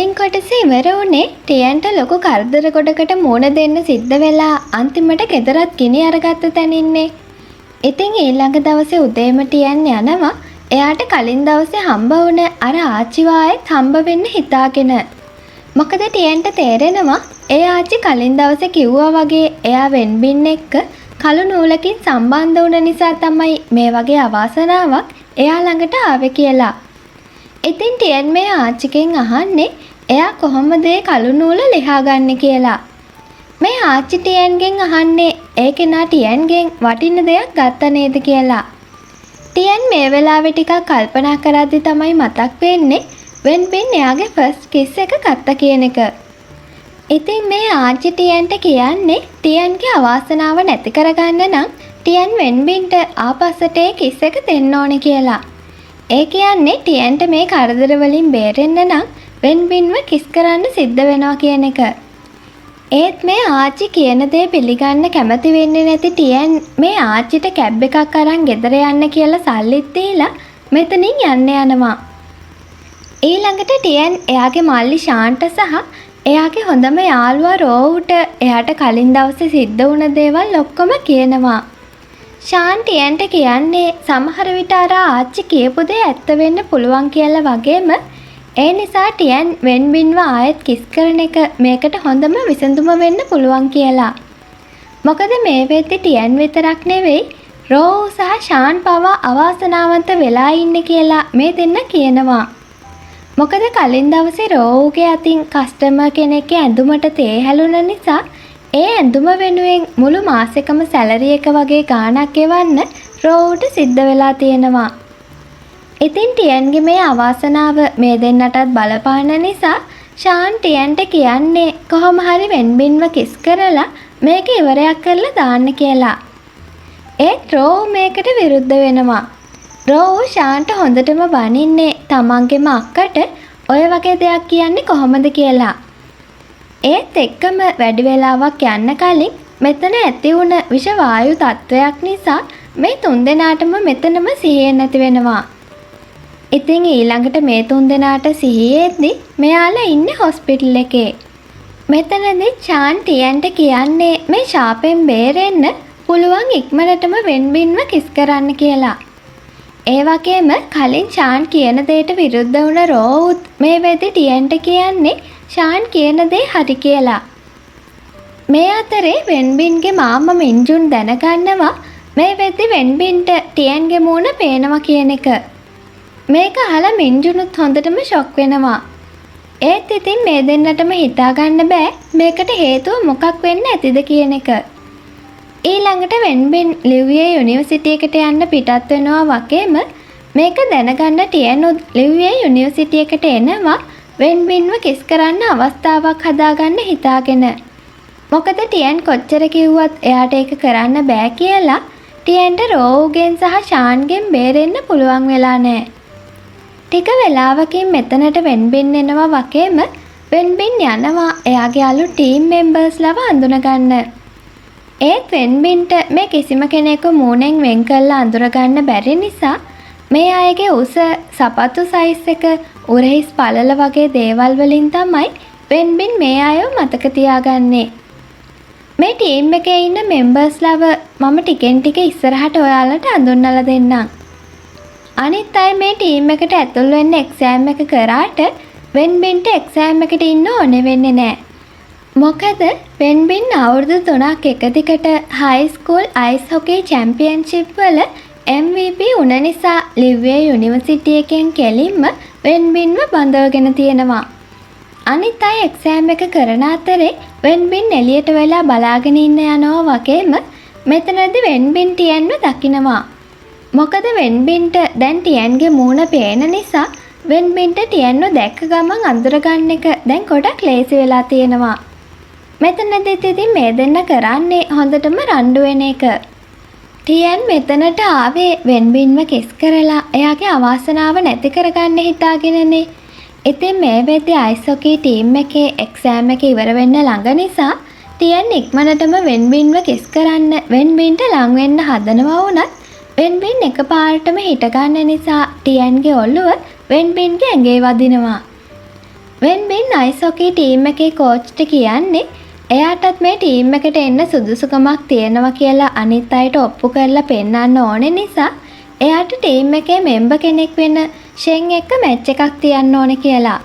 කලින් කොටස ඉවර වුණේ ටියන්ට ලොකු කරදර ගොඩකට මුහුණ දෙන්න සිද්ධ වෙලා අන්තිමට ගෙදරත් ගිනි අරගත්ත තැනින්නේ. ඉතින් ඊළඟ දවසේ උදේම ටියන් යනවා එයාට කලින් දවසේ හම්බ වුණ අර ආච්චිව ආයෙත් හම්බ වෙන්න හිතාගෙන. මොකද ටියන්ට තේරෙනවා ඒ ආච්චි කලින් දවසේ කිව්වා වගේ එයා වෙන්බින් එක්ක කළු නූලකින් සම්බන්ධ වුණ නිසා තමයි මේ වගේ අවාසනාවක් එයා ළඟට ආවේ කියලා. ඉතින් ටියන් මේ ආච්චිගෙන් අහන්නේ එයා කොහොමද ඒ කළු නූල ලිහාගන්නේ කියලා. මේ ආච්චි ටියන්ගෙන් අහන්නේ ඒ කෙනා ටියන්ගෙන් වටින දෙයක් ගත්ත නේද කියලා. ටියන් මේ වෙලාවේ ටිකක් කල්පනා කරද්දි තමයි මතක් වෙන්නේ වෙන්බින් එයාගේ ෆස්ට් කිස් එක ගත්ත කියන එක. ඉතින් මේ ආච්චි ටියන්ට කියන්නේ ටියන්ගේ අවාසනාව නැති කරගන්න නම් ටියන් වෙන්බින්ට ආපස්සට ඒ කිස් එක දෙන්න ඕනේ කියලා. ඒ කියන්නේ ටියන්ට මේ කරදර වලින් බේරෙන්න නම් වෙන්බින්ව කිස් කරන්න සිද්ධ වෙනවා කියන එක. ඒත් මේ ආච්චි කියන දේ පිළිගන්න කැමති වෙන්නේ නැති ටියන් මේ ආච්චිට කැබ් එකක් අරන් ගෙදර යන්න කියලා සල්ලිත් දීලා මෙතනින් යන්න යනවා. ඊළඟට ටියන් එයාගේ මල්ලි ශාන්ට සහ එයාගේ හොඳම යාළුවා රෝවුට එයාට කලින් දවසේ සිද්ධ වුණ දේවල් ඔක්කොම කියනවා. ශාන් ටියන්ට කියන්නේ සමහර විට අර ආච්චි කියපු දේ ඇත්ත වෙන්න පුළුවන් කියලා වගේම ඒ නිසා ටියන් වෙන්බින්ව ආයෙත් කිස් කරන එක මේකට හොඳම විසඳුම වෙන්න පුළුවන් කියලා. මොකද මේ වෙද්දි ටියන් විතරක් නෙවෙයි රෝව් සහ ශාන් පවා අවාසනාවන්ත වෙලා ඉන්නේ කියලා මේ දෙන්න කියනවා. මොකද කලින් දවසේ රෝව්ගේ අතින් කස්ටමර් කෙනෙක්ගේ ඇඳුමට තේ හැලුන නිසා ඒ ඇඳුම වෙනුවෙන් මුළු මාසෙකම සැලරි එක වගේ ගාණක් එවන්න රෝව්ට සිද්ධ වෙලා තියෙනවා. ඉතින් ටියන්ගේ මේ අවාසනාව මේ දෙන්නටත් බලපාන නිසා ශාන් ටියන්ට කියන්නේ කොහොම හරි වෙන්බින්ව කිස් කරලා මේක ඉවරයක් කරලා දාන්න කියලා. ඒත් රෝව් මේකට විරුද්ධ වෙනවා. රෝව් ශාන්ට හොඳටම බනින්නේ තමන්ගේම අක්කට ඔය වගේ දෙයක් කියන්නේ කොහොමද කියලා. ඒත් එක්කම වැඩි වෙලාවක් යන්න කලින් මෙතන ඇති වුණ විෂ වායු තත්ත්වයක් නිසා මේ තුන්දෙනාටම මෙතනම සිහිය නැති වෙනවා. ඉතින් ඊළඟට මේ තුන්දෙනාට සිහියෙද්දි මෙයාලා ඉන්නේ හොස්පිටල් එකේ. මෙතනදී ශාන් ටියන්ට කියන්නේ මේ ශාපෙන් බේරෙන්න පුළුවන් ඉක්මනටම වෙන්බින්ව කිස් කරන්න කියලා. ඒ වගේම කලින් ශාන් කියන දෙයට විරුද්ධ වුණ රෝවුත් මේ වෙද්දි ටියන්ට කියන්නේ ශාන් කියන දේ හරි කියලා. මේ අතරේ වෙන්බින්ගේ මාමා මින්ජුන් දැනගන්නවා මේ වෙද්දි වෙන්බින්ට ටියන්ගේ මූණ පේනවා කියන එක. මේක අහලා මින්ජුනුත් හොඳටම ෂොක් වෙනවා. ඒත් ඉතින් මේ දෙන්නටම හිතාගන්න බෑ මේකට හේතුව මොකක් වෙන්න ඇතිද කියන එක. ඊළඟට වෙන්බින් ලිව්වේ යුනිවර්සිටි එකට යන්න පිටත් වෙනවා වගේම මේක දැනගන්න ටියනුත් ලිව්වේ යුනිවර්සිටි එකට එනවා වෙන්බින්ව කිස් කරන්න අවස්ථාවක් හදාගන්න හිතාගෙන. මොකද ටියන් කොච්චර කිව්වත් එයාට ඒක කරන්න බෑ කියලා ටියන්ට රෝව්ගෙන් සහ ශාන්ගෙන් බේරෙන්න පුළුවන් වෙලා නෑ. ටික වෙලාවකින් මෙතනට වෙන්බින් එනවා වගේම වෙන්බින් යනවා එයාගේ අලු ටීම් මෙම්බර්ස්ලව අඳුනගන්න. ඒත් වෙන්බින්ට මේ කිසිම කෙනෙකු මූණෙන් වෙන් කරලා අඳුරගන්න බැරි නිසා මේ අයගේ උස සපත්තු සයිස් එක උරහිස් පළල වගේ දේවල් වලින් තමයි වෙන්බින් මේ අයව මතක තියාගන්නේ. මේ ටීම් එකේ ඉන්න මෙම්බර්ස්ලව මම ටිකෙන් ටික ඉස්සරහට ඔයාලට අඳුන්වලා දෙන්නම්. අනිත් අය මේ ටීම් එකට ඇතුල් වෙන්න එක්සෑම් එක කරාට වෙන්බින්ට එක්සෑම් එකට ඉන්න ඕනේ වෙන්නේ නැහැ. මොකද වෙන්බින් අවුරුදු 3ක් එක දිගට හයි ස්කූල් අයිස් හොකි චැම්පියන්ෂිප් වල MVP වුණ නිසා ලිව්වේ යුනිවර්සිටි එකෙන් කෙලින්ම වෙන්බින්ව බඳවගෙන තියෙනවා. අනිත් අය එක්සෑම් එක කරන අතරේ වෙන්බින් එළියට වෙලා බලාගෙන ඉන්න යනවා වගේම මෙතනදී වෙන්බින් ටියන්ව දකිනවා. මොකද වෙන්බින්ට දැන් ටියන්ගේ මූණ පේන නිසා වෙන්බින්ට ටියන්ව දැක්ක ගමන් අඳුරගන්න එක දැන් ගොඩක් ලේසි වෙලා තියෙනවා. මෙතනදිත් ඉතින් මේ දෙන්න කරන්නේ හොඳටම රණ්ඩු වෙන එක. ටියන් මෙතනට ආවේ වෙන්බින්ව කිස් කරලා එයාගේ අවාසනාව නැති කරගන්න හිතාගෙනනේ. ඉතින් මේ වෙද්දි අයිස් හොකි ටීම් එකේ එක්සෑම් එක ඉවර වෙන්න ළඟ නිසා ටියන් ඉක්මනටම වෙන්බින්ව කිස් කරන්න වෙන්බින්ට ලං වෙන්න හදනවා වුණත් වෙන්බින් එකපාරටම හිටගන්න නිසා ටියන්ගේ ඔළුව වෙන්බින්ගේ ඇඟේ වදිනවා. වෙන්බින් අයිස් හොකී ටීම් එකේ කෝච්ට කියන්නේ එයාටත් මේ ටීම් එකට එන්න සුදුසුකමක් තියෙනවා කියලා අනිත් අයට ඔප්පු කරලා පෙන්වන්න ඕනේ නිසා එයාට ටීම් එකේ මෙම්බර් කෙනෙක් වෙන්න ෂෙන් එක්ක මැච් එකක් තියන්න ඕනේ කියලා.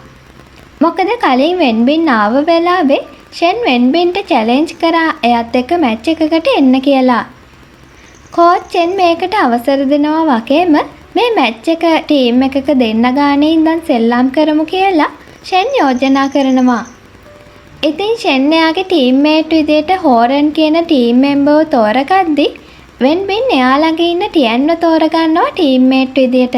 මොකද කලින් වෙන්බින් ආව වෙලාවේ ෂෙන් වෙන්බින්ට චැලෙන්ජ් කරා එයාත් එක්ක මැච් එකකට එන්න කියලා. කෝච් ෂෙන් මේකට අවසර දෙනවා වගේම මේ මැච් එක ටීම් එකක දෙන්න ගානේ ඉඳන් සෙල්ලම් කරමු කියලා ෂෙන් යෝජනා කරනවා. ඉතින් ෂෙන් එයාගේ ටීම්මේට් විදියට හෝරන් කියන ටීම් මෙම්බර්ව තෝරගද්දි වෙන්බින් එයා ළඟ ඉන්න ටියන්ව තෝරගන්නවා ටීම්මේට් විදියට.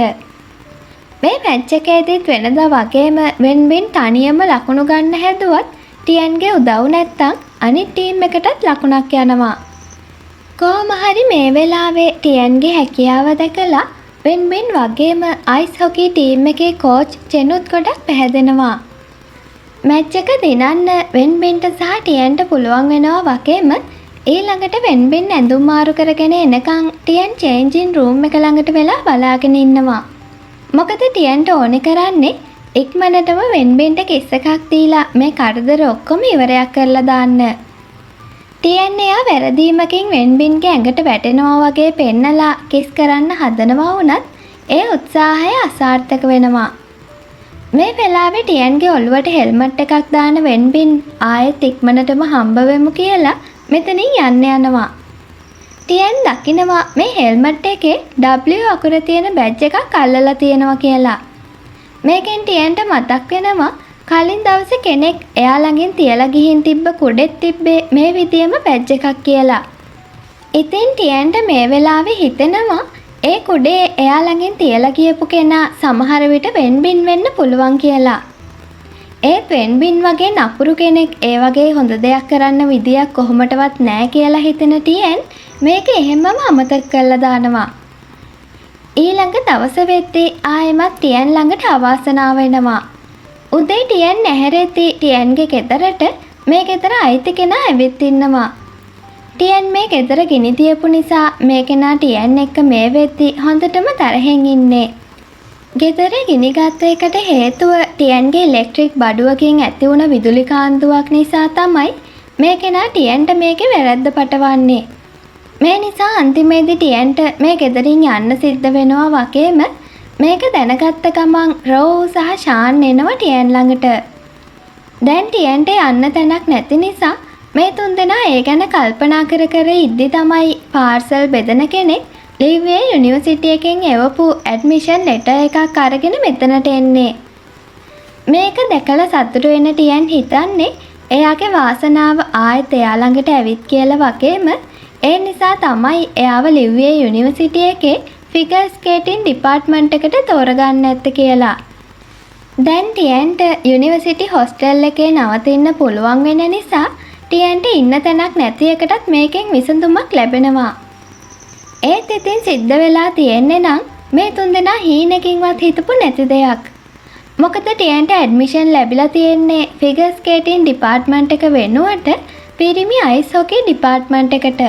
මේ මැච් එකේදීත් වෙනදා වගේම වෙන්බින් තනියම ලකුණු ගන්න හැදුවත් ටියන්ගේ උදව් නැත්තම් අනිත් ටීම් එකටත් ලකුණක් යනවා. කොහොම හරි මේ වෙලාවේ ටියන්ගේ හැකියාව දැකලා වෙන්බින් වගේම අයිස් හොකී ටීම් එකේ කෝච් චෙනුත් ගොඩක් පැහැදෙනවා. මැච් එක දිනන්න වෙන්බින්ට සහ ටියන්ට පුළුවන් වෙනවා වගේම ඊළඟට වෙන්බින් ඇඳුම් මාරු කරගෙන එනකන් ටියන් චේන්ජින් රූම් එක ළඟට වෙලා බලාගෙන ඉන්නවා. මොකද ටියන්ට ඕනේ කරන්නේ ඉක්මනටම වෙන්බින්ට කිස් එකක් දීලා මේ කරදර ඔක්කොම ඉවරයක් කරලා දාන්න. ටියන් එයා වැරදීමකින් වෙන්බින්ගේ ඇඟට වැටෙනවා වගේ පෙන්නලා කිස් කරන්න හදනවා වුණත් ඒ උත්සාහය අසාර්ථක වෙනවා. මේ වෙලාවේ ටියන්ගේ ඔළුවට හෙල්මට් එකක් දාන වෙන්බින් ආයෙත් ඉක්මනටම හම්බ වෙමු කියලා මෙතනින් යන්න යනවා. ටියන් දකිනවා මේ හෙල්මට් එකේ W අකුර තියෙන බැජ් එකක් අල්ලලා තියෙනවා කියලා. මේකෙන් ටියන්ට මතක් වෙනවා කලින් දවසේ කෙනෙක් එයා ළඟින් තියලා ගිහින් තිබ්බ කුඩෙත් තිබ්බේ මේ විදියම බැජ් එකක් කියලා. ඉතින් ටියන්ට මේ වෙලාවේ හිතෙනවා ඒ කුඩේ එයා ළඟින් තියලා ගියපු කෙනා සමහර විට වෙන්බින් වෙන්න පුළුවන් කියලා. ඒත් වෙන්බින් වගේ නපුරු කෙනෙක් ඒ වගේ හොඳ දෙයක් කරන්න විදියක් කොහොමටවත් නැහැ කියලා හිතන ටියන් මේක එහෙමම අමතක කරලා දානවා. ඊළඟ දවස වෙද්දී ආයෙමත් ටියන් ළඟට අවාසනාව එනවා. උදේ ටියන් නැහැරෙද්දී ටියන්ගේ ගෙදරට මේ ගෙදර අයිති කෙනා ඇවිත් ඉන්නවා. ටියන් මේ ගෙදර ගිනි තියපු නිසා මේ කෙනා ටියන් එක්ක මේ වෙද්දී හොඳටම තරහෙන් ඉන්නේ. ගෙදර ගිනි ගත්ත එකට හේතුව ටියන්ගේ ඉලෙක්ට්‍රික් බඩුවකින් ඇති වුණ විදුලි කාන්දුවක් නිසා තමයි මේ කෙනා ටියන්ට මේකේ වැරද්ද පටවන්නේ. මේ නිසා අන්තිමේදී ටියන්ට මේ ගෙදරින් යන්න සිද්ධ වෙනවා වගේම මේක දැනගත්ත ගමන් රෝ සහ ෂාන් එනවා ටියන් ළඟට. දැන් ටියන්ට යන්න තැනක් නැති නිසා මේ තුන්දෙනා ඒ ගැන කල්පනා කර කර ඉද්දි තමයි පාර්සල් බෙදන කෙනෙක් ලිව්වේ යුනිවර්සිටි එකෙන් එවපු ඇඩ්මිෂන් ලෙටර් එකක් අරගෙන මෙතනට එන්නේ. මේක දැකලා සතුටු වෙන ටියන් හිතන්නේ එයාගේ වාසනාව ආයෙත් එයා ළඟට ඇවිත් කියලා වගේම ඒ නිසා තමයි එයාව ලිව්වේ යුනිවර්සිටි එකේ ෆිගර් ස්කේටින් ඩිපාර්ට්මන්ට් එකට තෝරගන්න ඇත්ත කියලා. දැන් ටියන්ට යුනිවර්සිටි හොස්ටල් එකේ නවතින්න පුළුවන් වෙන නිසා ටියන්ට ඉන්න තැනක් නැති එකටත් මේකෙන් විසඳුමක් ලැබෙනවා. ඒත් ඉතින් සිද්ධ වෙලා තියෙන්නේ නම් මේ තුන්දෙනා හීනකින්වත් හිතපු නැති දෙයක්. මොකද ටියන්ට ඇඩ්මිෂන් ලැබිලා තියෙන්නේ ෆිගර් ස්කේටින් ඩිපාර්ට්මන්ට් එක වෙනුවට පිරිමි අයිස් හොකී ඩිපාර්ට්මන්ට් එකට.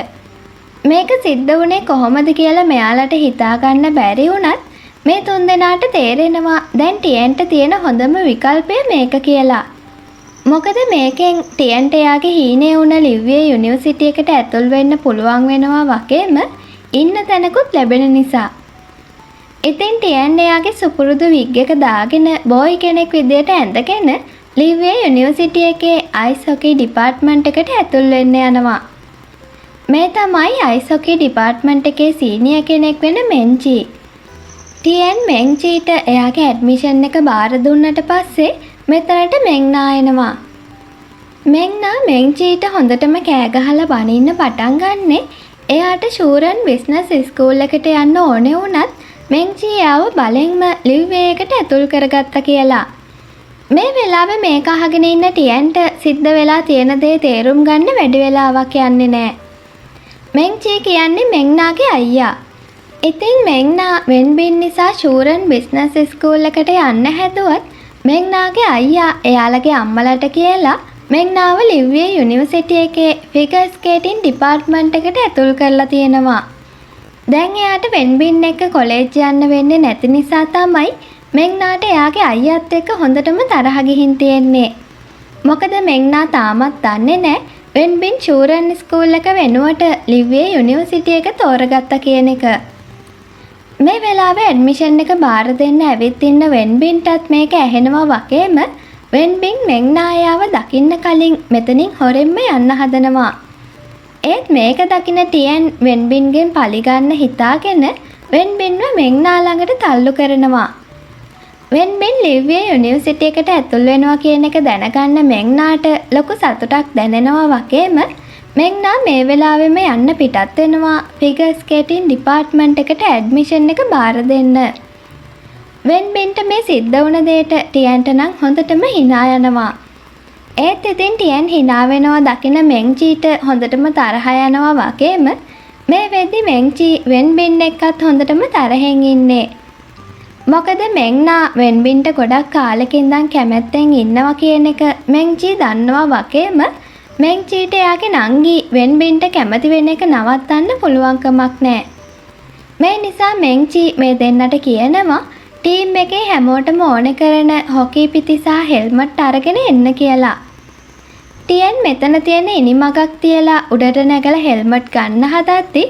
මේක සිද්ධ වුණේ කොහොමද කියලා මෙයාලට හිතා ගන්න බැරි වුණත් මේ තුන්දෙනාට තේරෙනවා දැන් ටියන්ට තියෙන හොඳම විකල්පය මේක කියලා. මොකද මේකෙන් ටියන්ට එයාගේ හීනේ වුණ ලිව්වේ යුනිවර්සිටි එකට ඇතුල් වෙන්න පුළුවන් වෙනවා වගේම ඉන්න තැනකුත් ලැබෙන නිසා. ඉතින් ටියන් එයාගේ සුපුරුදු විග් එක දාගෙන බෝයි කෙනෙක් විදියට ඇඳගෙන ලිව්වේ යුනිවර්සිටි එකේ අයිස් හොකී ඩිපාර්ට්මන්ට් එකට ඇතුල් වෙන්න යනවා. මේ තමයි අයිස් හොකී ඩිපාර්ට්මන්ට් එකේ සීනියර් කෙනෙක් වෙන මෙන්චි. ටියන් මෙන්චිට එයාගේ ඇඩ්මිෂන් එක බාර දුන්නට පස්සේ මෙතනට මෙන්නා එනවා. මෙන්නා මෙන්චිට හොඳටම කෑ ගහලා බනින්න පටන් ගන්නේ එයාට ෂූරන් බිස්නස් ස්කූල් එකට යන්න ඕනේ වුණත් මෙන්චි එයාව බලෙන්ම ලිව්වේ එකට ඇතුල් කරගත්තා කියලා. මේ වෙලාවේ මේක අහගෙන ඉන්න ටියන්ට සිද්ධ වෙලා තියෙන දේ තේරුම් ගන්න වැඩි වෙලාවක් යන්නේ නැහැ. මෙන්චි කියන්නේ මෙන්නාගේ අයියා. ඉතින් මෙන්නා වෙන්බින් නිසා ෂූරන් බිස්නස් ස්කූල් එකට යන්න හැදුවත් මෙන්නාගේ අයියා එයාලගේ අම්මලට කියලා මෙන්නාව ලිව්වේ යුනිවර්සිටි එකේ ෆිගර් ස්කේටින් ඩිපාර්ට්මන්ට් එකට ඇතුල් කරලා තියෙනවා. දැන් එයාට වෙන්බින් එක්ක කොලෙජ් යන්න වෙන්නේ නැති නිසා තමයි මෙන්නාට එයාගේ අයියාත් එක්ක හොඳටම තරහ ගිහින් තියෙන්නේ. මොකද මෙන්නා තාමත් දන්නේ නැහැ වෙන්බින් චූරන් ස්කූල් එක වෙනුවට ලිව්වේ යුනිවර්සිටි එක තෝරගත්තා කියන එක. මේ වෙලාවේ ඇඩ්මිෂන් එක බාර දෙන්න ඇවිත් ඉන්න වෙන්බින්ටත් මේක ඇහෙනවා වගේම වෙන්බින් මෙන්නායාව දකින්න කලින් මෙතනින් හොරෙන්ම යන්න හදනවා. ඒත් මේක දකින ටියන් වෙන්බින්ගෙන් පලිගන්න හිතාගෙන වෙන්බින්ව මෙන්නා ළඟට තල්ලු කරනවා. වෙන්බින් ලිව්වේ යුනිවර්සිටි එකට ඇතුල් වෙනවා කියන එක දැනගන්න මෙන්නාට ලොකු සතුටක් දැනෙනවා වගේම මෙන්නා මේ වෙලාවෙම යන්න පිටත් වෙනවා ෆිගර් ස්කේටින් ඩිපාර්ට්මන්ට් එකට ඇඩ්මිෂන් එක බාර දෙන්න. වෙන්බින්ට මේ සිද්ධ වුණ දෙයට ටියන්ට නම් හොඳටම hina යනවා. ඒත් ඉතින් ටියන් hina වෙනවා දකින මෙන්චීට හොඳටම තරහ යනවා වගේම මේ වෙද්දි මෙන්චී වෙන්බින් එක්කත් හොඳටම තරහෙන් ඉන්නේ. මොකද මෙන්නා වෙන්බින්ට ගොඩක් කාලෙක ඉඳන් කැමැත්තෙන් ඉන්නවා කියන එක මෙන්චී දන්නවා වගේම මෙන්චීට එයාගේ නංගි වෙන්බින්ට කැමති වෙන එක නවත්තන්න පුළුවන්කමක් නැහැ. මේ නිසා මෙන්චී මේ දෙන්නට කියනවා ටීම් එකේ හැමෝටම ඕනේ කරන හොකී පිටි සහ හෙල්මට් අරගෙන එන්න කියලා. ටියන් මෙතන තියෙන ඉනිමගක් තියලා උඩට නැගලා හෙල්මට් ගන්න හදද්දි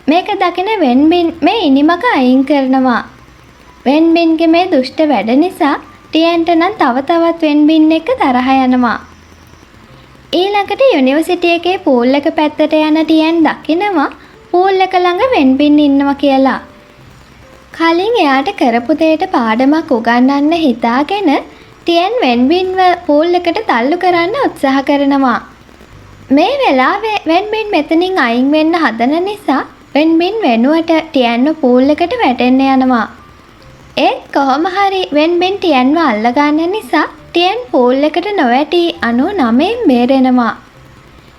මේක දකින වෙන්බින් මේ ඉනිමග අයින් කරනවා. වෙන්බින්ගේ මේ දුෂ්ට වැඩ නිසා ටියන්ට නම් තව තවත් වෙන්බින් එක්ක තරහ යනවා. ඊළඟට යුනිවර්සිටි එකේ පූල් එක පැත්තට යන ටියන් දකිනවා පූල් එක ළඟ වෙන්බින් ඉන්නවා කියලා. කලින් එයාට කරපු දෙයට පාඩමක් උගන්වන්න හිතාගෙන ටියන් වෙන්බින්ව පූල් එකට තල්ලු කරන්න උත්සාහ කරනවා. මේ වෙලාවේ වෙන්බින් මෙතනින් අයින් වෙන්න හදන නිසා වෙන්බින් වෙනුවට ටියන්ව පූල් එකට වැටෙන්න යනවා. ඒත් කොහොම හරි වෙන්බින් ටියන්ව අල්ලගන්න නිසා ටියන් පූල් එකට නොවැටි 99න් බේරෙනවා.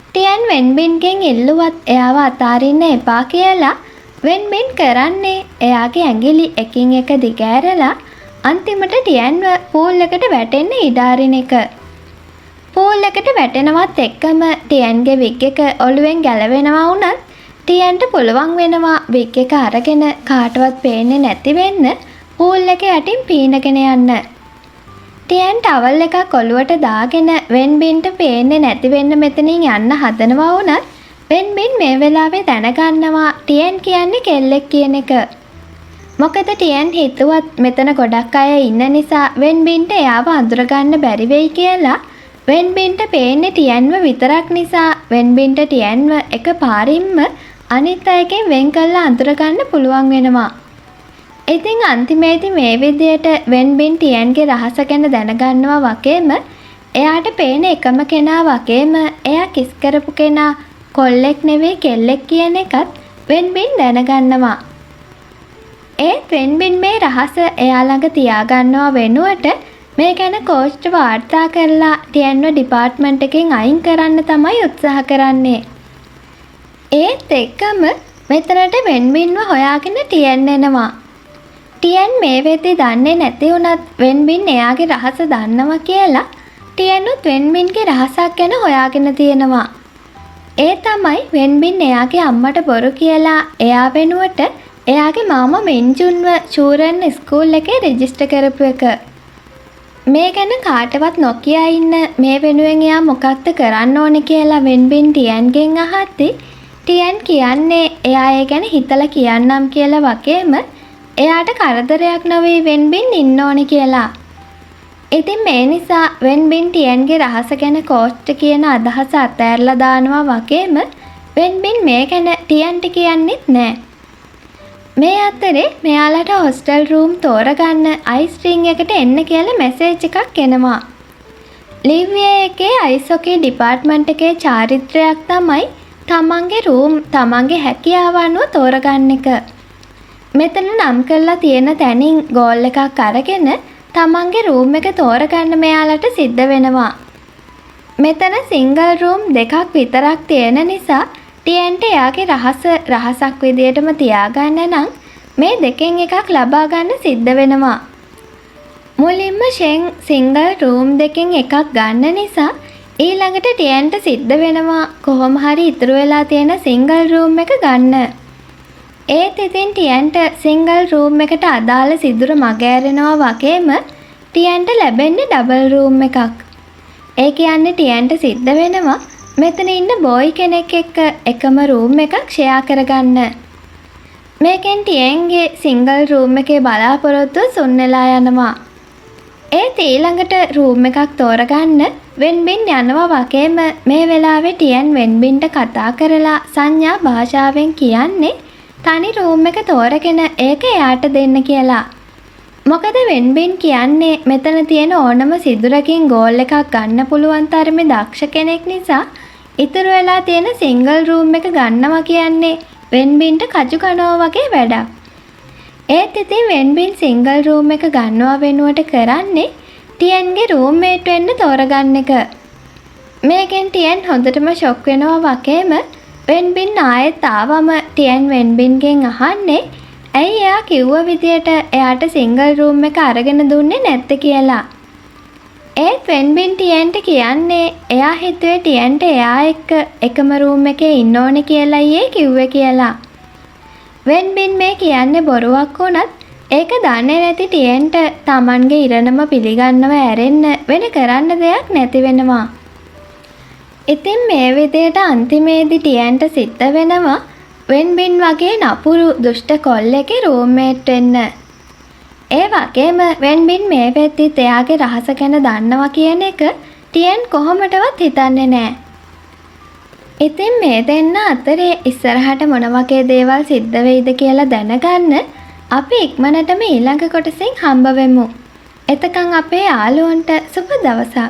ටියන් වෙන්බින්ගෙන් ඉල්ලුවත් එයාව අතාරින්න එපා කියලා වෙන්බින් කරන්නේ එයාගේ ඇඟිලි එකින් එක දිගෑරලා අන්තිමට ටියන්ව පූල් එකට වැටෙන්න ඉඩ අරින එක. පූල් එකට වැටෙනවත් එක්කම ටියන්ගේ විග් එක ඔළුවෙන් ගැලවෙනවා වුණත් ටියන්ට පුළුවන් වෙනවා විග් එක අරගෙන කාටවත් පේන්නේ නැති වෙන්න පූල් එක යටින් පීනගෙන යන්න. ටියන් ටවල් එකක් ඔළුවට දාගෙන වෙන්බින්ට පේන්නේ නැති වෙන්න මෙතනින් යන්න හදනවා වුණත් වෙන්බින් මේ වෙලාවේ දැනගන්නවා ටියන් කියන්නේ කෙල්ලෙක් කියන එක. මොකද ටියන් හිතුවත් මෙතන ගොඩක් අය ඉන්න නිසා වෙන්බින්ට එයාව අඳුරගන්න බැරි වෙයි කියලා වෙන්බින්ට පේන්නේ ටියන්ව විතරක් නිසා වෙන්බින්ට ටියන්ව එක පාරින්ම අනිත් අයගෙන් වෙන් කරලා අඳුරගන්න පුළුවන් වෙනවා. ඉතින් අන්තිමේදී මේ විදියට වෙන්බින් ටියන්ගේ රහස ගැන දැනගන්නවා වගේම එයාට පේන එකම කෙනා වගේම එයා කිස් කරපු කෙනා කොල්ලෙක් නෙවෙයි කෙල්ලෙක් කියන එකත් වෙන්බින් දැනගන්නවා. ඒත් වෙන්බින් මේ රහස එයා ළඟ තියාගන්නවා වෙනුවට මේ ගැන කෝච්ට වාර්තා කරලා ටියන්ව ඩිපාර්ට්මන්ට් එකෙන් අයින් කරන්න තමයි උත්සාහ කරන්නේ. ඒත් එක්කම මෙතනට වෙන්බින්ව හොයාගෙන ටියන් එනවා. ටියන් මේ වෙද්දි දන්නේ නැති වුණත් වෙන්බින් එයාගේ රහස දන්නවා කියලා ටියන්ුත් වෙන්බින්ගේ රහසක් ගැන හොයාගෙන තියෙනවා. ඒ තමයි වෙන්බින් එයාගේ අම්මට බොරු කියලා එයා වෙනුවට එයාගේ මාමා මෙන්ජුන්ව චූරන් ස්කූල් එකේ රෙජිස්ටර් කරපු එක. මේ ගැන කාටවත් නොකිය ඉන්න මේ වෙනුවෙන් එයා මොකක්ද කරන්න ඕනේ කියලා වෙන්බින් ටියන්ගෙන් අහද්දි ටියන් කියන්නේ එයා ඒ ගැන හිතලා කියන්නම් කියලා වගේම එයාට කරදරයක් නොවේ වෙන්බින් ඉන්න ඕනේ කියලා. ඉතින් මේ නිසා වෙන්බින් ටියන්ගේ රහස ගැන කෝච්ට කියන අදහස අතෑරලා දානවා වගේම වෙන්බින් මේ ගැන ටියන්ට කියන්නෙත් නෑ. මේ අතරේ මෙයාලට හොස්ටල් රූම් තෝරගන්න අයිස් රින් එකට එන්න කියලා මැසේජ් එකක් එනවා. ලිව්වේ එකේ අයිස් හොකී ඩිපාර්ට්මන්ට් එකේ චාරිත්‍රයක් තමයි තමන්ගේ රූම් තමන්ගේ හැකියාව අනුව තෝරගන්න එක. මෙතන නම් කරලා තියෙන තැනින් ගෝල් එකක් අරගෙන තමන්ගේ රූම් එක තෝරගන්න මෙයාලට සිද්ධ වෙනවා. මෙතන සිංගල් රූම් දෙකක් විතරක් තියෙන නිසා ටියන්ට එයාගේ රහසක් විදියටම තියාගන්න නම් මේ දෙකෙන් එකක් ලබා ගන්න සිද්ධ වෙනවා. මුලින්ම ෂෙන් සිංගල් රූම් දෙකෙන් එකක් ගන්න නිසා ඊළඟට ටියන්ට සිද්ධ වෙනවා කොහොම හරි ඉතුරු වෙලා තියෙන සිංගල් රූම් එක ගන්න. ඒත් ඉතින් ටියන්ට සිංගල් රූම් එකට අදාළ සිදුර මගෑරෙනවා වගේම ටියන්ට ලැබෙන්නේ ඩබල් රූම් එකක්. ඒ කියන්නේ ටියන්ට සිද්ධ වෙනවා මෙතන ඉන්න බෝයි කෙනෙක් එක්ක එකම රූම් එකක් ෂෙයා කරගන්න. මේකෙන් ටියන්ගේ සිංගල් රූම් එකේ බලාපොරොත්තුව සුන්නෙලා යනවා. ඒත් ඊළඟට රූම් එකක් තෝරගන්න වෙන්බින් යනවා වගේම මේ වෙලාවේ ටියන් වෙන්බින්ට කතා කරලා සංඥා භාෂාවෙන් කියන්නේ තනි රූම් එක තෝරගෙන ඒක එයාට දෙන්න කියලා. මොකද වෙන්බින් කියන්නේ මෙතන තියෙන ඕනම සිදුරකින් ගෝල් එකක් ගන්න පුළුවන් තරමේ දක්ෂ කෙනෙක් නිසා ඉතුරු වෙලා තියෙන සිංගල් රූම් එක ගන්නවා කියන්නේ වෙන්බින්ට කජු කනවා වගේ වැඩක්. ඒත් ඉතින් වෙන්බින් සිංගල් රූම් එක ගන්නවා වෙනුවට කරන්නේ ටියන්ගේ රූම්මේට් වෙන්න තෝරගන්න එක. මේකෙන් ටියන් හොඳටම ෂොක් වෙනවා වගේම වෙන්බින් ආයෙත් ආවම ටියන් වෙන්බින්ගෙන් අහන්නේ ඇයි එයා කිව්ව විදියට එයාට සිංගල් රූම් එක අරගෙන දුන්නේ නැත්තේ කියලා. ඒත් වෙන්බින් ටියන්ට කියන්නේ එයා හිතුවේ ටියන්ට එයා එක්ක එකම රූම් එකේ ඉන්න ඕනේ කියලා ඊයේ කිව්වේ කියලා. වෙන්බින් මේ කියන්නේ බොරුවක් වුණත් ඒක දන්නේ නැති ටියන්ට Tamanගේ ඉරණම පිළිගන්නව ඇරෙන්න වෙන කරන්න දෙයක් නැති වෙනවා. ඉතින් මේ විදියට අන්තිමේදී ටියන්ට සිද්ධ වෙනවා වෙන්බින් වගේ නපුරු දුෂ්ට කොල්ලෙක්ගේ රූම්මේට් වෙන්න. ඒ වගේම වෙන්බින් මේ වෙද්දිත් එයාගේ රහස ගැන දන්නවා කියන එක ටියන් කොහොමටවත් හිතන්නේ නැහැ. ඉතින් මේ දෙන්න අතරේ ඉස්සරහට මොන වගේ දේවල් සිද්ධ වෙයිද කියලා දැනගන්න අපි ඉක්මනටම ඊළඟ කොටසින් හම්බ වෙමු. එතකන් අපේ යාළුවන්ට සුබ දවසක්.